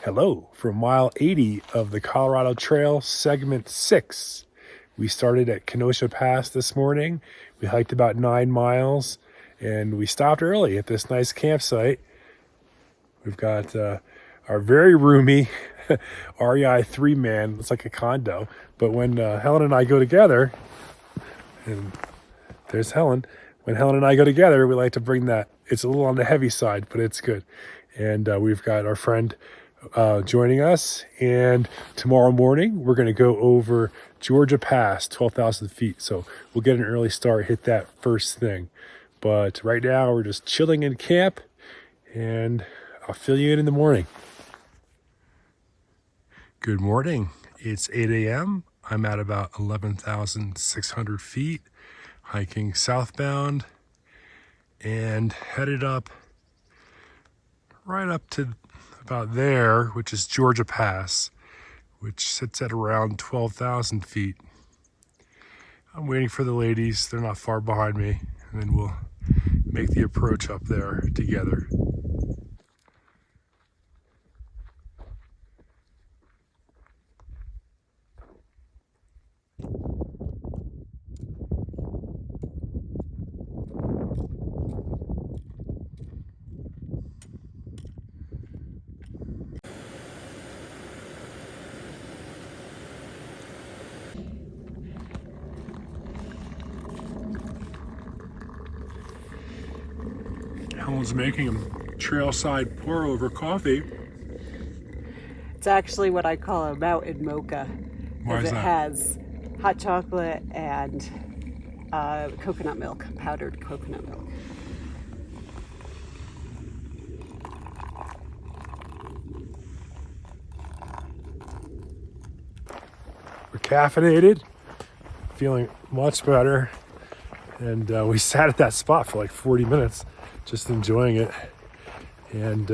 Hello, from mile 80 of the Colorado Trail, segment 6. We started at Kenosha Pass this morning. We hiked about 9 miles and we stopped early at this nice campsite. We've got our very roomy REI 3-man. It's like a condo. But when Helen and I go together, and there's Helen. When Helen and I go together, we like to bring that. It's a little on the heavy side, but it's good. And we've got our friend joining us, and tomorrow morning we're going to go over Georgia Pass, 12,000 feet. So we'll get an early start, hit that first thing. But right now we're just chilling in camp, and I'll fill you in the morning. Good morning. It's 8 a.m. I'm at about 11,600 feet, hiking southbound, and headed up right up to about there, which is Georgia Pass, which sits at around 12,000 feet. I'm waiting for the ladies. They're not far behind me, and then we'll make the approach up there together. Helen's making a trailside pour over coffee. It's actually what I call a mountain mocha. Why is it that? has hot chocolate and coconut milk, powdered coconut milk. We're caffeinated, feeling much better, and we sat at that spot for like 40 minutes, just enjoying it. And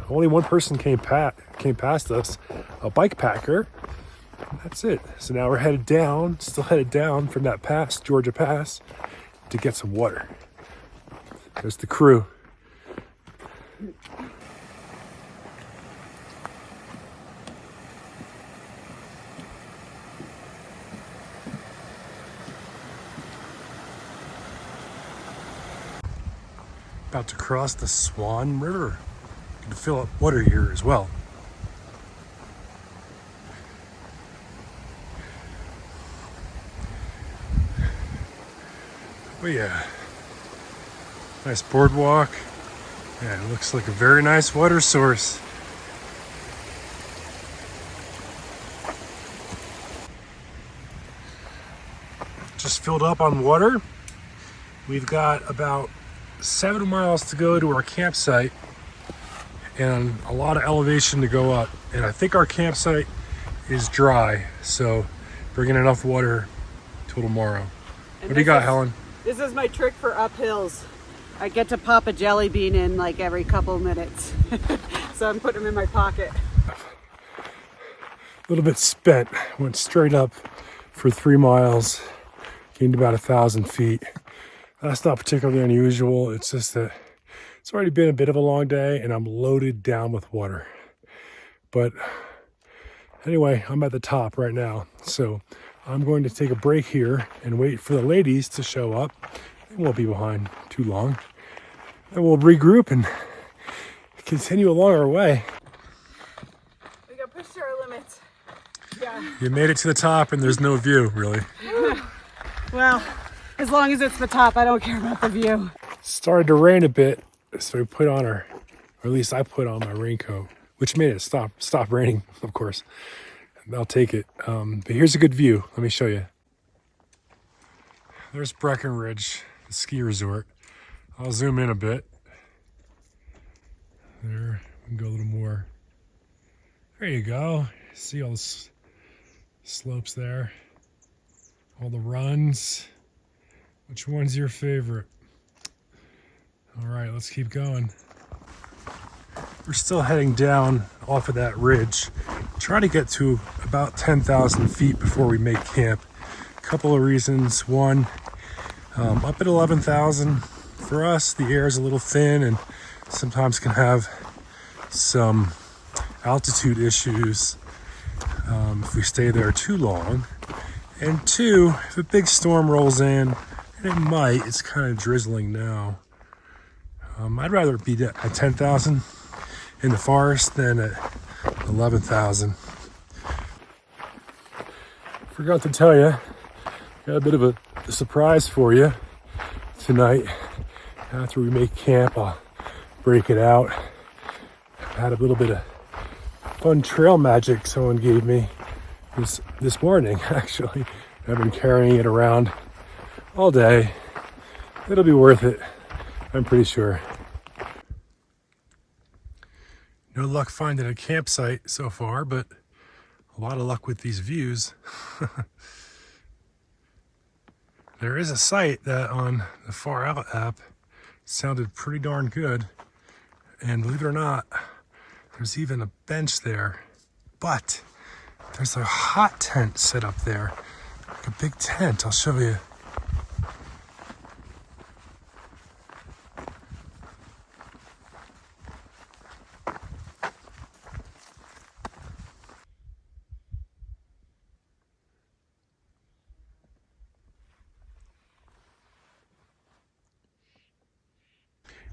only one person came past us, a bike packer. That's it. So now we're still headed down from that pass, Georgia Pass, to get some water. There's the crew. About to cross the Swan River. You can fill up water here as well. Oh yeah, nice boardwalk. Yeah, it looks like a very nice water source. Just filled up on water. We've got about 7 miles to go to our campsite and a lot of elevation to go up. And I think our campsite is dry, so bringing enough water till tomorrow. What do you got, Helen? This is my trick for uphills. I get to pop a jelly bean in like every couple minutes. So I'm putting them in my pocket. A little bit spent, went straight up for 3 miles, gained about 1,000 feet. That's not particularly unusual. It's just that it's already been a bit of a long day and I'm loaded down with water. But anyway, I'm at the top right now. So I'm going to take a break here and wait for the ladies to show up. They won't be behind too long. And we'll regroup and continue along our way. We got pushed to our limits. Yeah. You made it to the top and there's no view, really. Well, as long as it's the top, I don't care about the view. Started to rain a bit, so we put on or at least I put on my raincoat, which made it stop raining, of course. I'll take it. But here's a good view. Let me show you. There's Breckenridge, the ski resort. I'll zoom in a bit. There, we can go a little more. There you go. See all the slopes there. All the runs. Which one's your favorite? All right, let's keep going. We're still heading down off of that ridge. Try to get to about 10,000 feet before we make camp. A couple of reasons. One, up at 11,000, for us, the air is a little thin and sometimes can have some altitude issues if we stay there too long. And two, if a big storm rolls in, and it might, it's kind of drizzling now. I'd rather be at 10,000 in the forest than at 11,000. Forgot to tell you, got a bit of a surprise for you tonight. After we make camp, I'll break it out. I had a little bit of fun trail magic someone gave me this morning, actually. I've been carrying it around all day. It'll be worth it, I'm pretty sure. No luck finding a campsite so far, but a lot of luck with these views. There is a site that on the Far Out app sounded pretty darn good. And believe it or not, there's even a bench there. But there's a hot tent set up there. Like a big tent, I'll show you.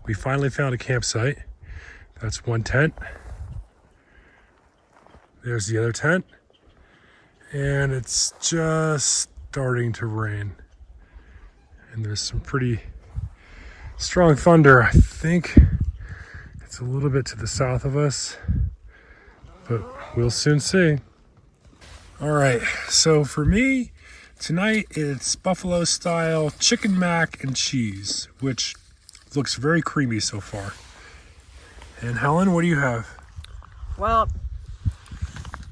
We finally found a campsite. That's one tent. There's the other tent. And it's just starting to rain. And there's some pretty strong thunder. I think it's a little bit to the south of us, but we'll soon see. All right, so for me, tonight it's buffalo style chicken mac and cheese, which looks very creamy so far. And Helen, what do you have? Well,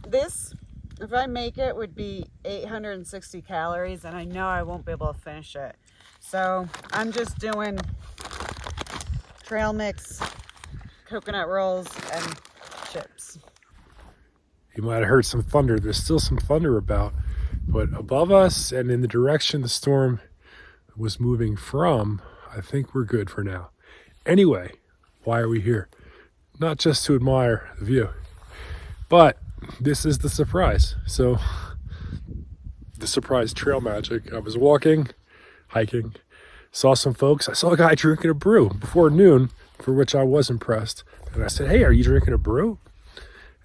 this, if I make it, would be 860 calories, and I know I won't be able to finish it. So I'm just doing trail mix, coconut rolls, and chips. You might have heard some thunder. There's still some thunder about, but above us and in the direction the storm was moving from, I think we're good for now. Anyway, why are we here? Not just to admire the view, but this is the surprise. So the surprise trail magic. I was walking, hiking, saw some folks. I saw a guy drinking a brew before noon, for which I was impressed. And I said, "Hey, are you drinking a brew?"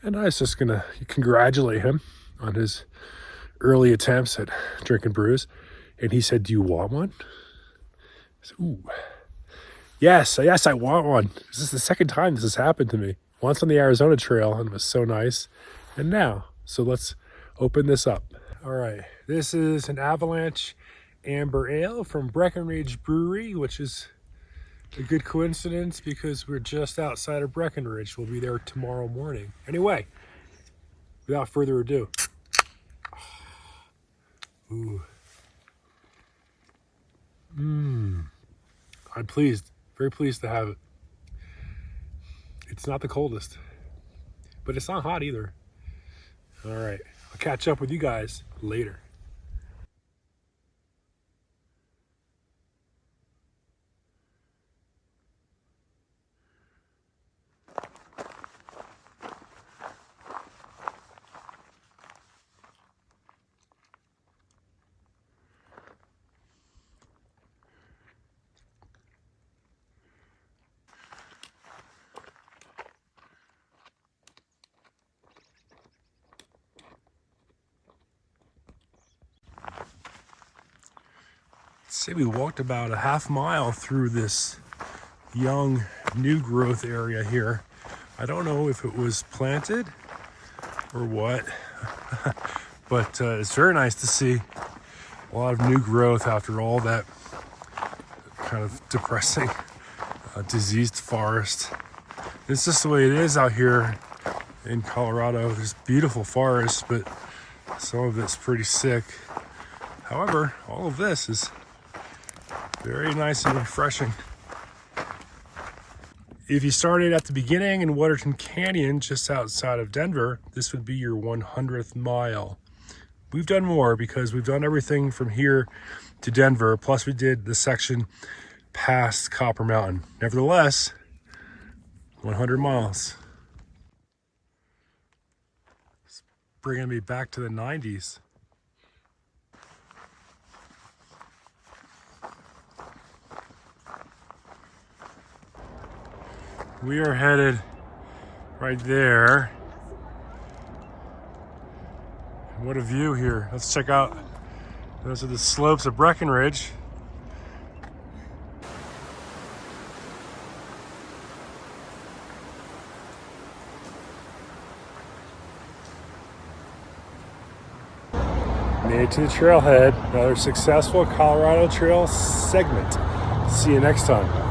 And I was just gonna congratulate him on his early attempts at drinking brews. And he said, "Do you want one?" I said, "Ooh, yes, I want one." This is the second time this has happened to me. Once on the Arizona Trail, and it was so nice. And now, so let's open this up. All right, this is an Avalanche Amber Ale from Breckenridge Brewery, which is a good coincidence because we're just outside of Breckenridge. We'll be there tomorrow morning. Anyway, without further ado. Ooh. I'm pleased, very pleased to have it. It's not the coldest, but it's not hot either. All right, I'll catch up with you guys later. Say we walked about a half mile through this young new growth area here. I don't know if it was planted or what, but it's very nice to see a lot of new growth after all that kind of depressing diseased forest. It's just the way it is out here in Colorado. There's beautiful forests, but some of it's pretty sick. However, all of this is very nice and refreshing. If you started at the beginning in Waterton Canyon, just outside of Denver, this would be your 100th mile. We've done more because we've done everything from here to Denver, plus we did the section past Copper Mountain. Nevertheless, 100 miles. bringing me back to the 90s. We are headed right there. What a view here. Let's check out. Those are the slopes of Breckenridge. Made it to the trailhead. Another successful Colorado Trail segment. See you next time.